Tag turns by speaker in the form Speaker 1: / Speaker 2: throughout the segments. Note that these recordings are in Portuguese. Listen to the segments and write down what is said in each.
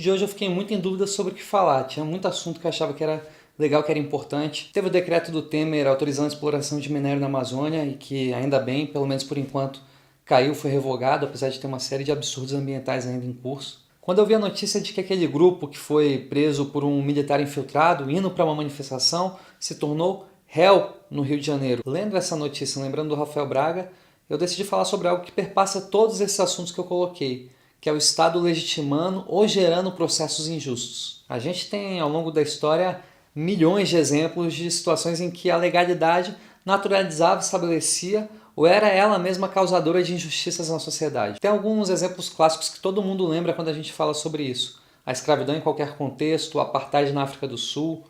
Speaker 1: de hoje eu fiquei muito em dúvida sobre o que falar. Tinha muito assunto que eu achava que era legal, que era importante. Teve o decreto do Temer autorizando a exploração de minério na Amazônia e que, ainda bem, pelo menos por enquanto, caiu, foi revogado, apesar de ter uma série de absurdos ambientais ainda em curso. Quando eu vi a notícia de que aquele grupo que foi preso por um militar infiltrado, indo para uma manifestação, se tornou réu no Rio de Janeiro. Lendo essa notícia, lembrando do Rafael Braga, eu decidi falar sobre algo que perpassa todos esses assuntos que eu coloquei, que é o Estado legitimando ou gerando processos injustos. A gente tem, ao longo da história, milhões de exemplos de situações em que a legalidade naturalizava, estabelecia ou era ela mesma causadora de injustiças na sociedade. Tem alguns exemplos clássicos que todo mundo lembra quando a gente fala sobre isso. A escravidão em qualquer contexto, o apartheid na África do Sul,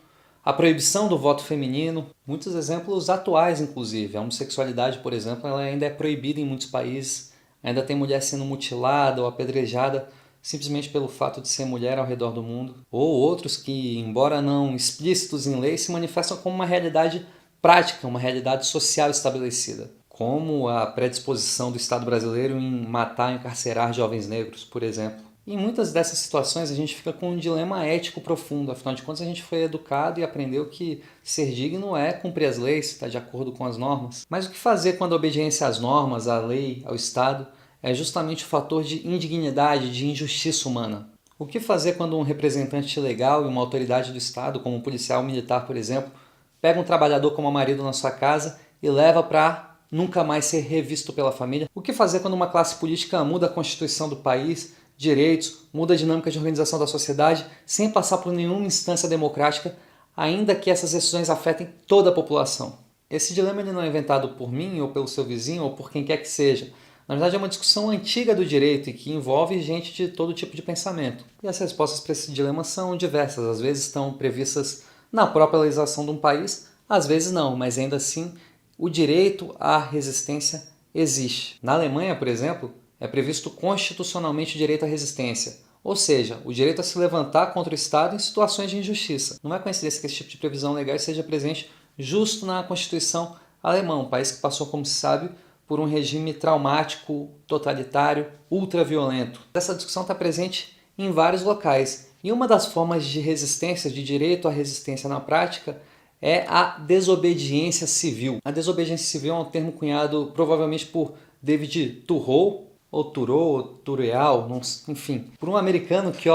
Speaker 1: a proibição do voto feminino, muitos exemplos atuais inclusive. A homossexualidade, por exemplo, ela ainda é proibida em muitos países, ainda tem mulher sendo mutilada ou apedrejada simplesmente pelo fato de ser mulher ao redor do mundo. Ou outros que, embora não explícitos em lei, se manifestam como uma realidade prática, uma realidade social estabelecida, como a predisposição do Estado brasileiro em matar e encarcerar jovens negros, por exemplo. Em muitas dessas situações a gente fica com um dilema ético profundo, afinal de contas a gente foi educado e aprendeu que ser digno é cumprir as leis, estar de acordo com as normas. Mas o que fazer quando a obediência às normas, à lei, ao Estado, é justamente o fator de indignidade, de injustiça humana? O que fazer quando um representante legal e uma autoridade do Estado, como um policial militar, por exemplo, pega um trabalhador como marido na sua casa e leva para nunca mais ser revisto pela família? O que fazer quando uma classe política muda a constituição do país, direitos, muda a dinâmica de organização da sociedade, sem passar por nenhuma instância democrática, ainda que essas decisões afetem toda a população? Esse dilema ele não é inventado por mim, ou pelo seu vizinho, ou por quem quer que seja. Na verdade, é uma discussão antiga do direito e que envolve gente de todo tipo de pensamento. E as respostas para esse dilema são diversas. Às vezes estão previstas na própria legislação de um país, às vezes não, mas ainda assim o direito à resistência existe. Na Alemanha, por exemplo, é previsto constitucionalmente o direito à resistência, ou seja, o direito a se levantar contra o Estado em situações de injustiça. Não é coincidência que esse tipo de previsão legal esteja presente justo na Constituição alemã, um país que passou, como se sabe, por um regime traumático, totalitário, ultraviolento. Essa discussão está presente em vários locais. E uma das formas de resistência, de direito à resistência na prática, é a desobediência civil. A desobediência civil é um termo cunhado provavelmente por David Thoreau, ou Thoreau, ou Thureau, enfim, por um americano que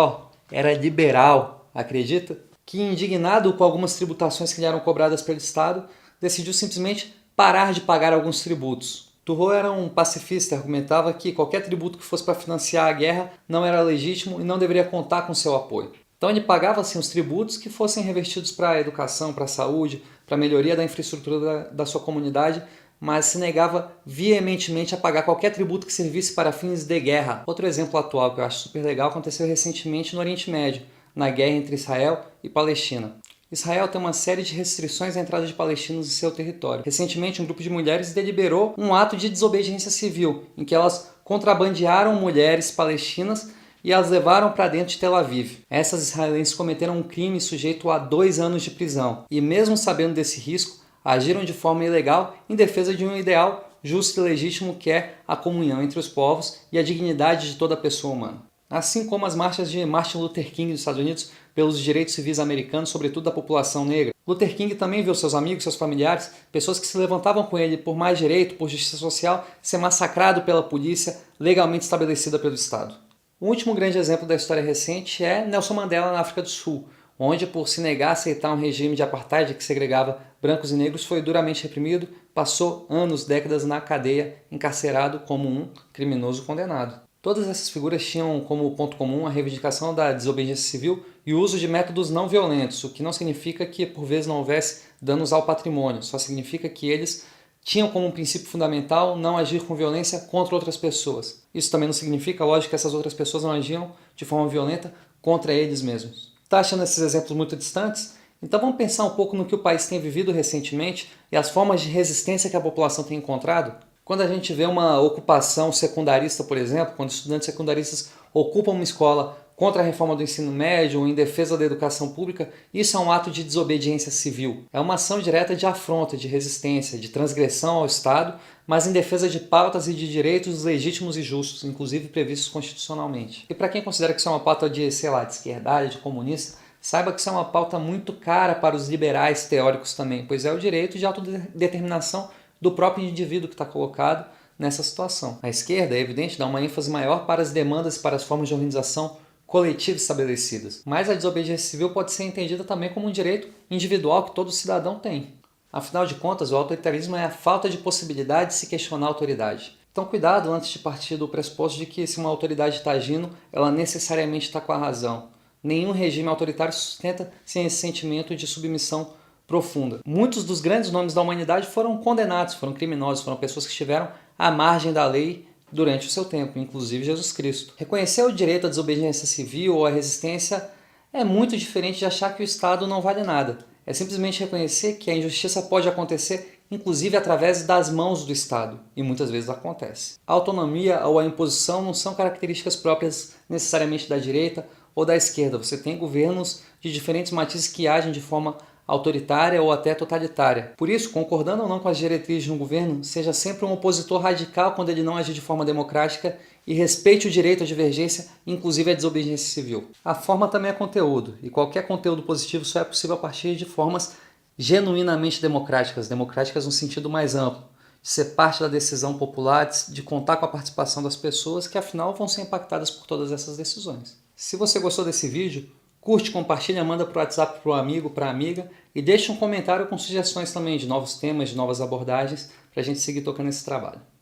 Speaker 1: era liberal, acredita? Que, indignado com algumas tributações que lhe eram cobradas pelo Estado, decidiu simplesmente parar de pagar alguns tributos. Thoreau era um pacifista e argumentava que qualquer tributo que fosse para financiar a guerra não era legítimo e não deveria contar com seu apoio. Então ele pagava assim os tributos que fossem revertidos para a educação, para a saúde, para a melhoria da infraestrutura da sua comunidade, mas se negava veementemente a pagar qualquer tributo que servisse para fins de guerra. Outro exemplo atual que eu acho super legal aconteceu recentemente no Oriente Médio, na guerra entre Israel e Palestina. Israel tem uma série de restrições à entrada de palestinos em seu território. Recentemente, um grupo de mulheres deliberou um ato de desobediência civil, em que elas contrabandearam mulheres palestinas e as levaram para dentro de Tel Aviv. Essas israelenses cometeram um crime sujeito a 2 anos de prisão. E mesmo sabendo desse risco, agiram de forma ilegal em defesa de um ideal justo e legítimo que é a comunhão entre os povos e a dignidade de toda pessoa humana. Assim como as marchas de Martin Luther King dos Estados Unidos pelos direitos civis americanos, sobretudo da população negra. Luther King também viu seus amigos, seus familiares, pessoas que se levantavam com ele por mais direito, por justiça social, ser massacrado pela polícia legalmente estabelecida pelo Estado. O último grande exemplo da história recente é Nelson Mandela na África do Sul, onde, por se negar a aceitar um regime de apartheid que segregava brancos e negros, foi duramente reprimido, passou anos, décadas na cadeia, encarcerado como um criminoso condenado. Todas essas figuras tinham como ponto comum a reivindicação da desobediência civil e o uso de métodos não violentos, o que não significa que por vezes não houvesse danos ao patrimônio, só significa que eles tinham como um princípio fundamental não agir com violência contra outras pessoas. Isso também não significa, lógico, que essas outras pessoas não agiam de forma violenta contra eles mesmos. Está achando esses exemplos muito distantes? Então vamos pensar um pouco no que o país tem vivido recentemente e as formas de resistência que a população tem encontrado? Quando a gente vê uma ocupação secundarista, por exemplo, quando estudantes secundaristas ocupam uma escola contra a reforma do ensino médio ou em defesa da educação pública, isso é um ato de desobediência civil. É uma ação direta de afronta, de resistência, de transgressão ao Estado, mas em defesa de pautas e de direitos legítimos e justos, inclusive previstos constitucionalmente. E para quem considera que isso é uma pauta de, sei lá, de esquerdalha, de comunista, saiba que isso é uma pauta muito cara para os liberais teóricos também, pois é o direito de autodeterminação do próprio indivíduo que está colocado nessa situação. A esquerda, é evidente, dá uma ênfase maior para as demandas e para as formas de organização coletiva estabelecidas, mas a desobediência civil pode ser entendida também como um direito individual que todo cidadão tem. Afinal de contas, o autoritarismo é a falta de possibilidade de se questionar a autoridade. Então cuidado antes de partir do pressuposto de que se uma autoridade está agindo, ela necessariamente está com a razão. Nenhum regime autoritário se sustenta sem esse sentimento de submissão profunda. Muitos dos grandes nomes da humanidade foram condenados, foram criminosos, foram pessoas que estiveram à margem da lei durante o seu tempo, inclusive Jesus Cristo. Reconhecer o direito à desobediência civil ou à resistência é muito diferente de achar que o Estado não vale nada. É simplesmente reconhecer que a injustiça pode acontecer, inclusive através das mãos do Estado, e muitas vezes acontece. A autonomia ou a imposição não são características próprias necessariamente da direita ou da esquerda. Você tem governos de diferentes matizes que agem de forma autoritária ou até totalitária. Por isso, concordando ou não com as diretrizes de um governo, seja sempre um opositor radical quando ele não agir de forma democrática e respeite o direito à divergência, inclusive a desobediência civil. A forma também é conteúdo, e qualquer conteúdo positivo só é possível a partir de formas genuinamente democráticas, democráticas no sentido mais amplo, de ser parte da decisão popular, de contar com a participação das pessoas que afinal vão ser impactadas por todas essas decisões. Se você gostou desse vídeo, curte, compartilha, manda para o WhatsApp para o amigo, para a amiga e deixa um comentário com sugestões também de novos temas, de novas abordagens para a gente seguir tocando esse trabalho.